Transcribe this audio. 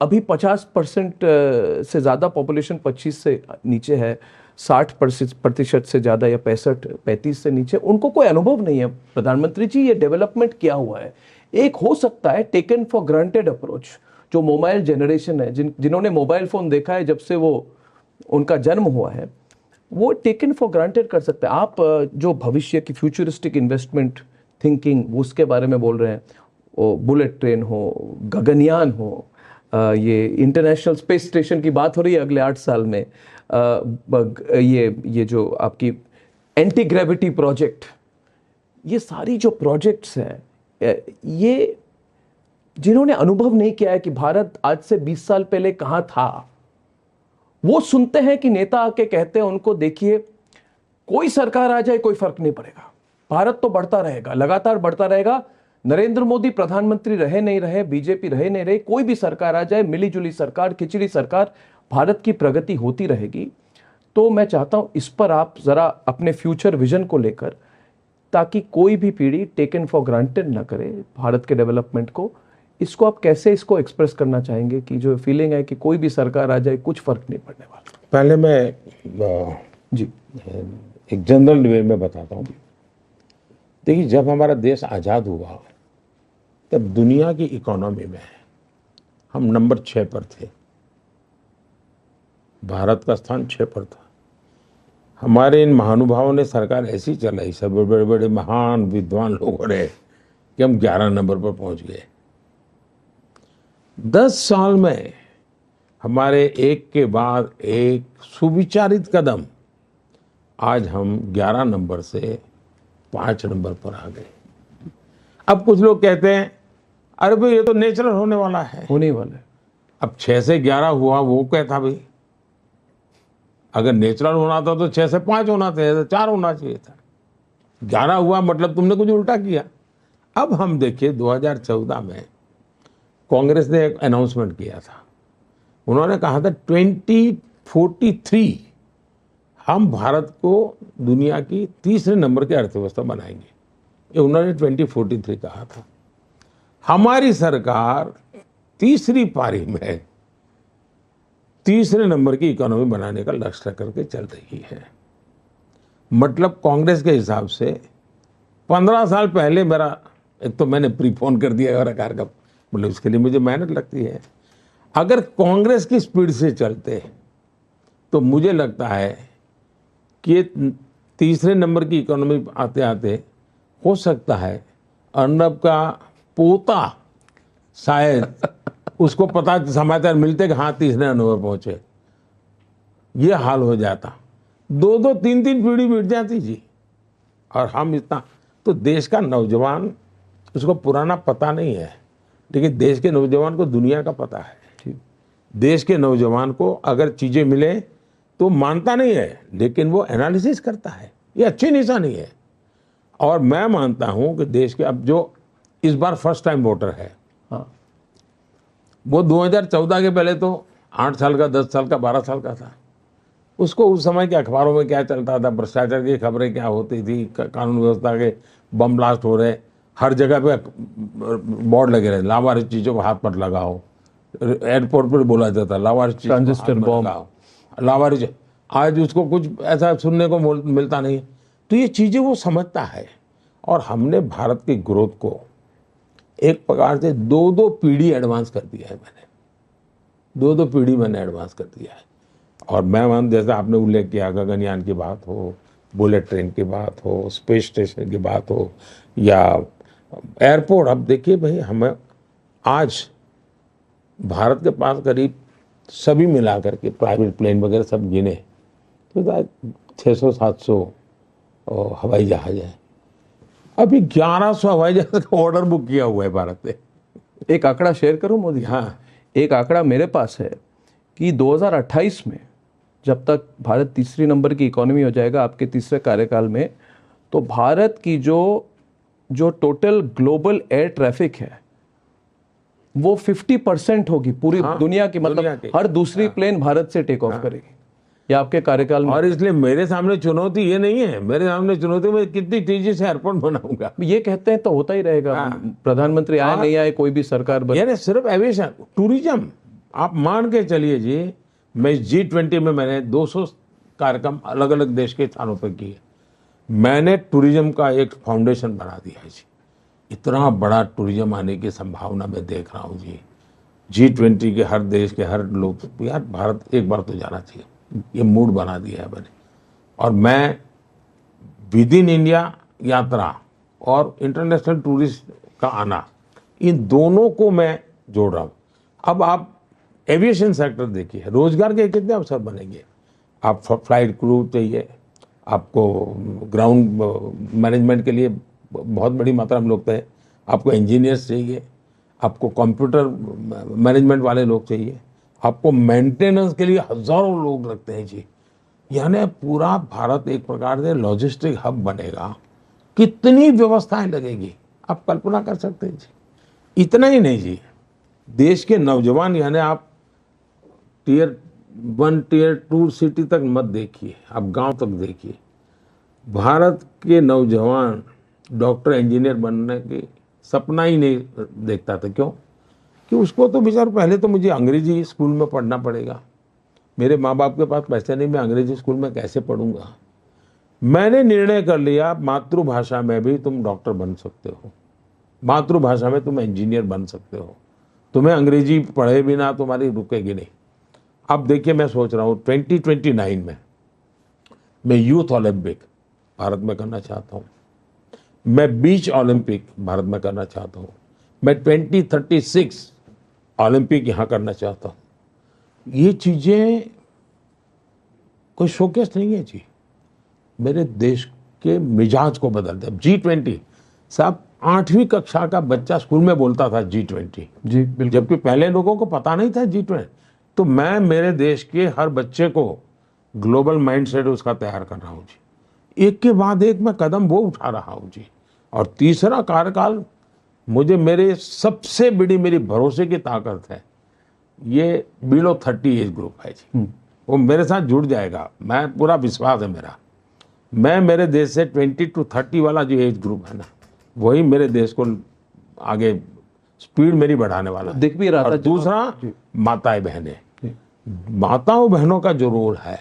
अभी 50% से ज़्यादा पॉपुलेशन 25 से नीचे है, 60% से ज़्यादा या 65-35 से नीचे, उनको कोई अनुभव नहीं है। प्रधानमंत्री जी, ये डेवलपमेंट क्या हुआ है? एक हो सकता है टेकन फॉर ग्रांटेड अप्रोच, जो मोबाइल जनरेशन है, जिन्होंने मोबाइल फोन देखा है जब से वो उनका जन्म हुआ है, वो टेकन फॉर ग्रांटेड कर सकते हैं। आप जो भविष्य की फ्यूचरिस्टिक इन्वेस्टमेंट थिंकिंग उसके बारे में बोल रहे हैं, वो बुलेट ट्रेन हो, गगनयान हो, ये इंटरनेशनल स्पेस स्टेशन की बात हो रही है अगले 8 साल में, ये जो आपकी एंटी ग्रेविटी प्रोजेक्ट, ये सारी जो प्रोजेक्ट्स हैं, ये जिन्होंने अनुभव नहीं किया है कि भारत आज से 20 साल पहले कहां था, वो सुनते हैं कि नेता आके कहते हैं उनको, देखिए कोई सरकार आ जाए कोई फर्क नहीं पड़ेगा, भारत तो बढ़ता रहेगा, लगातार बढ़ता रहेगा। नरेंद्र मोदी प्रधानमंत्री रहे नहीं रहे, बीजेपी रहे नहीं रहे, कोई भी सरकार आ जाए, मिलीजुली सरकार, खिचड़ी सरकार, भारत की प्रगति होती रहेगी। तो मैं चाहता हूं इस पर आप जरा अपने फ्यूचर विजन को लेकर, ताकि कोई भी पीढ़ी टेकन फॉर ग्रांटेड ना करे भारत के डेवलपमेंट को, इसको आप कैसे इसको एक्सप्रेस करना चाहेंगे कि जो फीलिंग है कि कोई भी सरकार आ जाए कुछ फर्क नहीं पड़ने वाला? पहले मैं जी एक जनरल वे में बताता हूँ। देखिए, जब हमारा देश आज़ाद हुआ तब दुनिया की इकोनॉमी में हम नंबर 6 पर थे, भारत का स्थान 6 पर था। हमारे इन महानुभावों ने सरकार ऐसी चलाई, सब बड़े बड़े महान विद्वान लोगों ने, कि हम 11 नंबर पर पहुंच गए। 10 साल में हमारे एक के बाद एक सुविचारित कदम, आज हम 11 नंबर से 5 नंबर पर आ गए। अब कुछ लोग कहते हैं, अरे भाई ये तो नेचुरल होने वाला है, होने वाला है। अब 6 से 11 हुआ, वो कहता भाई अगर नेचुरल होना था तो 6 से 5 होना चाहिए था, 4 होना चाहिए था, 11 हुआ मतलब तुमने कुछ उल्टा किया। अब हम देखिए 2014 में कांग्रेस ने एक अनाउंसमेंट किया था, उन्होंने कहा था 2043 हम भारत को दुनिया की तीसरे नंबर की अर्थव्यवस्था बनाएंगे, ये उन्होंने 2043 कहा था। हमारी सरकार तीसरी पारी में तीसरे नंबर की इकोनॉमी बनाने का लक्ष्य करके चल रही है। मतलब कांग्रेस के हिसाब से 15 साल पहले मेरा, एक तो मैंने प्रीपोन कर दिया और कार्यक्रम, मतलब इसके लिए मुझे मेहनत लगती है। अगर कांग्रेस की स्पीड से चलते तो मुझे लगता है कि तीसरे नंबर की इकोनॉमी आते आते हो सकता है अर्नब का पोता शायद उसको पता समाचार मिलते कि हाँ तीसरे नंबर पहुंचे, ये हाल हो जाता, 2-2 3-3 पीढ़ी बीत जाती जी। और हम इतना, तो देश का नौजवान, उसको पुराना पता नहीं है, लेकिन देश के नौजवान को दुनिया का पता है। देश के नौजवान को अगर चीज़ें मिले तो मानता नहीं है, लेकिन वो एनालिसिस करता है, ये अच्छी निशानी है। और मैं मानता हूं कि देश के अब जो इस बार फर्स्ट टाइम वोटर है, हाँ, वो 2014 के पहले तो 8 साल का, 10 साल का, 12 साल का था। उसको उस समय के अखबारों में क्या चलता था, भ्रष्टाचार की खबरें क्या होती थी, कानून व्यवस्था के बम ब्लास्ट हो रहे, हर जगह पे बोर्ड लगे रहे, लावारिस चीज़ों को हाथ मत लगाओ, एयरपोर्ट पर बोला जाता लावारिस चीज़ ट्रांजिस्टर बम, लावारिस। आज उसको कुछ ऐसा सुनने को मिलता नहीं। तो ये चीज़ें वो समझता है। और हमने भारत की ग्रोथ को एक प्रकार से 2-2 पीढ़ी एडवांस कर दिया है। मैंने 2-2 पीढ़ी मैंने एडवांस कर दिया है। और मैं मान, जैसा आपने उल्लेख किया, गगनयान की बात हो, बुलेट ट्रेन की बात हो, स्पेस स्टेशन की बात हो, या एयरपोर्ट। अब देखिए भाई, हमें आज भारत के पास करीब सभी मिला करके प्राइवेट प्लेन वगैरह सब गिने तो 600-700 हवाई जहाज है। अभी 1100 हवाई जहाज का ऑर्डर बुक किया हुआ है भारत ने। एक आंकड़ा शेयर करूं मोदी? हाँ, एक आंकड़ा मेरे पास है कि 2028 में जब तक भारत तीसरी नंबर की इकोनॉमी हो जाएगा आपके तीसरे कार्यकाल में, तो भारत की जो टोटल ग्लोबल एयर ट्रैफिक है वो 50% होगी पूरी दुनिया की। मतलब हर दूसरी प्लेन भारत से टेक ऑफ करेगी, ये आपके कार्यकाल में। और इसलिए मेरे सामने चुनौती ये नहीं है, मेरे सामने चुनौती में कितनी तेजी से एयरपोर्ट बनाऊंगा। ये कहते हैं तो होता ही रहेगा, प्रधानमंत्री आए नहीं आए, कोई भी सरकार बने। यानी सिर्फ एविएशन, टूरिज्म, आप मान के चलिए जी, मैं G20 में मैंने 200 कार्यक्रम अलग अलग देश के स्थानों पर किए। मैंने टूरिज्म का एक फाउंडेशन बना दिया है जी। इतना बड़ा टूरिज्म आने की संभावना मैं देख रहा हूँ जी। G20 के हर देश के हर लोग, यार भारत एक बार तो जाना चाहिए, ये मूड बना दिया है मैंने। और मैं विद इन इंडिया यात्रा और इंटरनेशनल टूरिस्ट का आना, इन दोनों को मैं जोड़ रहा हूँ। अब आप एविएशन सेक्टर देखिए, रोजगार के कितने अवसर बनेंगे। आप फ्लाइट क्रू चाहिए, आपको ग्राउंड मैनेजमेंट के लिए बहुत बड़ी मात्रा में लोग चाहिए, आपको इंजीनियर्स चाहिए, आपको कंप्यूटर मैनेजमेंट वाले लोग चाहिए, आपको मेंटेनेंस के लिए हजारों लोग लगते हैं जी। यानी पूरा भारत एक प्रकार से लॉजिस्टिक हब बनेगा। कितनी व्यवस्थाएं लगेगी, आप कल्पना कर सकते हैं जी। इतना ही नहीं जी, देश के नौजवान, यानी आप टियर 1 टियर 2 सिटी तक मत देखिए, आप गांव तक देखिए। भारत के नौजवान डॉक्टर इंजीनियर बनने की सपना ही नहीं देखता था। क्यों? कि उसको तो बेचारा पहले तो मुझे अंग्रेजी स्कूल में पढ़ना पड़ेगा, मेरे माँ बाप के पास पैसे नहीं, मैं अंग्रेजी स्कूल में कैसे पढ़ूंगा। मैंने निर्णय कर लिया, मातृभाषा में भी तुम डॉक्टर बन सकते हो, मातृभाषा में तुम इंजीनियर बन सकते हो, तुम्हें अंग्रेजी पढ़े बिना तुम्हारी रुकेगी नहीं। अब देखिए, मैं सोच रहा हूँ 2029 में मैं यूथ ओलंपिक भारत में करना चाहता हूँ, मैं बीच ओलंपिक भारत में करना चाहता हूँ, मैं 2036 ओलंपिक यहाँ करना चाहता हूँ। ये चीज़ें कोई शोकेस नहीं है जी, मेरे देश के मिजाज को बदल दिया। G20 साहब, 8वीं कक्षा का बच्चा स्कूल में बोलता था G20 जी बिल्कुल, जबकि पहले लोगों को पता नहीं था G20। तो मैं मेरे देश के हर बच्चे को ग्लोबल माइंडसेट उसका तैयार कर रहा हूँ जी। एक के बाद एक मैं कदम वो उठा रहा हूँ जी। और तीसरा कार्यकाल, मुझे मेरे सबसे बड़ी मेरी भरोसे की ताकत है, ये बिलो 30 एज ग्रुप है जी। वो मेरे साथ जुड़ जाएगा, मैं पूरा विश्वास है मेरा। मैं मेरे देश से 20 to 30 वाला जो एज ग्रुप है ना, वही मेरे देश को आगे स्पीड मेरी बढ़ाने वाला है। दिख भी रहा था। और दूसरा, माताएं बहनें, माताओं बहनों का जो रोल है